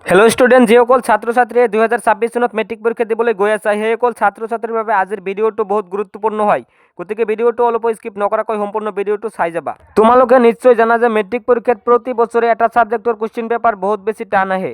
Hello student जिসকল ছাত্ৰ ছাত্ৰীয়ে 2026 চনত মেট্ৰিক পৰীক্ষা দিবলৈ গৈ আছে সেইসকল ছাত্ৰ ছাত্ৰীৰ বাবে আজিৰ ভিডিঅ'টো বহুত গুৰুত্বপূৰ্ণ হয়। গতিকে ভিডিঅ'টো অলপ স্কিপ নকৰাকৈ সম্পূৰ্ণ ভিডিঅ'টো চাই যাবা। তোমালোকে নিশ্চয় জানা যে মেট্ৰিক পৰীক্ষাত প্ৰতি বছৰে এটা সাবজেক্টৰ কোশ্চিন পেপাৰ বহুত বেছি টান আহে।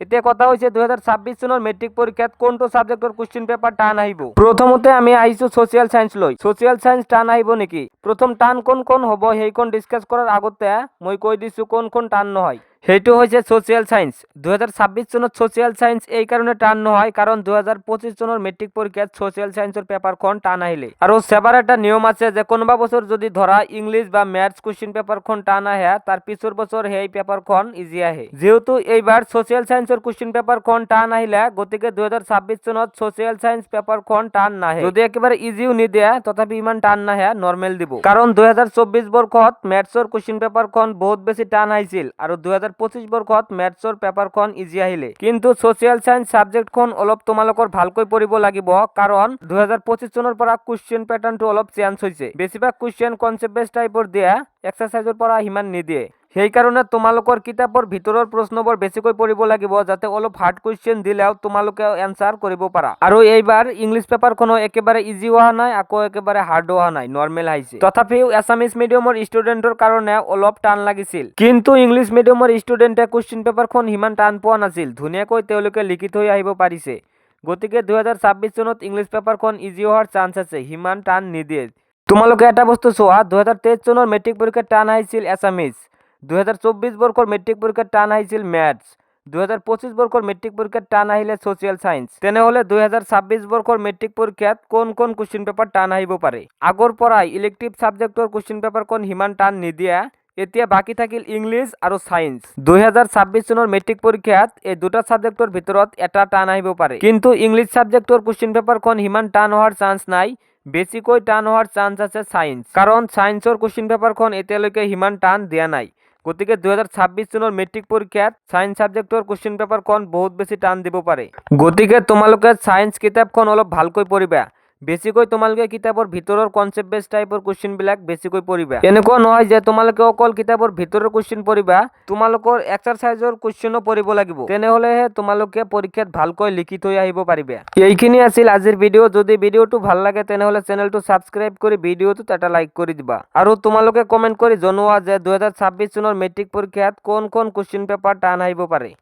এতিয়া কথা হৈছে 2026 চনৰ মেট্ৰিক পৰীক্ষাত কোনটো সাবজেক্টৰ কোশ্চিন পেপাৰ টান আহিব। প্ৰথমতে আমি আহিছো সোশ্যাল সায়েন্স লৈ। সোশ্যাল সায়েন্স টান আহিব নেকি? প্ৰথম টান কোন হ'ব সেইখন ডিসকাস কৰাৰ আগতে মই কৈ দিছো কোনখন টান নহয়। সেইটো হৈছে সোশ্যাল সায়েন্স। 2026 চনত সোশ্যাল সায়েন্স এই কারণে টান নহয় কারণ 2025 চনৰ মেট্ৰিক পৰীক্ষাত সোশ্যাল সায়েন্সৰ পেপাৰখন টান আহিলে আৰু সেবাৰ এটা নিয়ম আছে যে কোনোবা বছৰ যদি ধৰা ইংলিশ বা ম্যাথছ কোশ্চিন পেপাৰখন টান আহে তাৰ পিছৰ বছৰ সেই পেপাৰখন ইজি আহে। যেহেতু এইবাৰ সোশ্যাল সায়েন্সৰ কোশ্চিন পেপাৰখন টান আহিলে গতিকে 2026 চনত সোশ্যাল সায়েন্স পেপাৰখন টান নাহে। যদি একেবাৰে ইজিও নিদিয়ে তথাপি ইমান টান নাহে, নৰ্মেল দিব। কাৰণ 2024 বৰ্ষত ম্যাথছৰ কোশ্চিন পেপাৰখন বহুত বেছি টান আহিছিল আৰু 2025 বৰ্ষত ম্যাথছৰ পেপাৰখন ইজি আহিলে। কিন্তু সোশ্যাল সায়েন্স সাবজেক্টখন অলপ তোমালোকৰ ভালকৈ পঢ়িব লাগিব কাৰণ 2025 চনৰ পৰা কোশ্চিন প্যাটাৰ্নটো অলপ চেঞ্জ হৈছে। বেছিভাগ কোশ্চিন কনসেপ্ট বেস টাইপৰ দিয়ে, এক্সাৰসাইজৰ পৰা ইমান নিদিয়ে। সেই কাৰণে তোমালোকৰ কিতাপৰ ভিতৰৰ প্ৰশ্নবোৰ বেছিকৈ পঢ়িব লাগিব যাতে অলপ হাৰ্ড কোশ্চিন দিলেও তোমালোকে এনসাৰ কৰিব পাৰা। আৰু এইবাৰ ইংলিশ পেপাৰখনো একেবাৰে ইজি হোৱা নাই আকৌ একেবাৰে হাৰ্ড হোৱা নাই, নৰ্মেল আহিছে। তথাপিও এছামিজ মিডিয়ামৰ ষ্টুডেন্টৰ কাৰণে অলপ টান লাগিছিল। কিন্তু ইংলিশ মিডিয়ামৰ ষ্টুডেন্টে কোশ্চিন পেপাৰখন ইমান টান পোৱা নাছিল, ধুনীয়াকৈ তেওঁলোকে লিখি থৈ আহিব পাৰিছে। গতিকে 2026 চনত ইংলিশ পেপাৰখন ইজি হোৱাৰ চান্স আছে, ইমান টান নিদিয়ে। তোমালোকে এটা বস্তু চোৱা 2023 চনৰ মেট্ৰিক পৰীক্ষাত টান আহিছিল এছামিজ, 2024 বৰ্ষৰ মেট্ৰিক পৰীক্ষাত টান আহিছিল ম্যাথছ, 2025 বৰ্ষৰ মেট্ৰিক পৰীক্ষাত টান আহিলে সোশ্যাল সায়েন্স। তেনেহলে 2026 বৰ্ষৰ মেট্ৰিক পৰীক্ষাত কোন কোশ্চিন পেপাৰ টান আহিব পাৰে? আগৰ পৰাই ইলেক্টিভ সাবজেক্টৰ কোশ্চিন পেপাৰখন ইমান টান নিদিয়ে। এতিয়া বাকি থাকিল ইংলিশ আৰু সায়েন্স। 2026 চনৰ মেট্ৰিক পৰীক্ষাত এই দুটা সাবজেক্টৰ ভিতৰত এটা টান আহিব পাৰে। কিন্তু ইংলিশ সাবজেক্টৰ কোশ্চিন পেপাৰখন ইমান টান হোৱাৰ চান্স নাই, বেছিকৈ টান হোৱাৰ চান্স আছে সায়েন্স। কাৰণ সায়েন্সৰ কোশ্চিন পেপাৰখন এতিয়ালৈকে ইমান টান দিয়া নাই। গতিকে 2026 চনৰ মেট্ৰিক পৰীক্ষাত সায়েন্স সাবজেক্টৰ কোশ্চিন পেপাৰখন বহুত বেছি টান দিব পাৰে। গতিকে তোমালোকে সায়েন্স কিতাপখন অলপ ভালকৈ পঢ়িবা। বেছিকৈ তোমালোকে কিতাপৰ ভিতৰৰ কনসেপ্ট বেস টাইপৰ কোশ্চিন বিলাক বেছিকৈ পঢ়িবা। এনেকুৱা নহয় যে তোমালোকে অকল কিতাপৰ ভিতৰৰ কোশ্চিন পঢ়িবা, তোমালোকৰ এক্সাৰসাইজৰ কোশ্চিনো পঢ়িব লাগিব। তেনেহলেহে তোমালোকে পৰীক্ষাত ভালকৈ লিখি থৈ আহিব পাৰিবা। এইখিনি আছিল আজিৰ ভিডিঅ'। যদি ভিডিঅ'টো ভাল লাগে তেনেহলে চেনেলটো সাবস্ক্ৰাইব কৰি ভিডিঅ'টোত এটা লাইক কৰি দিবা। আৰু তোমালোকে কমেন্ট কৰি জনোৱা যে 2026 চনৰ মেট্ৰিক পৰীক্ষাত কোন কোশ্চিন পেপাৰ টান আহিব পাৰে।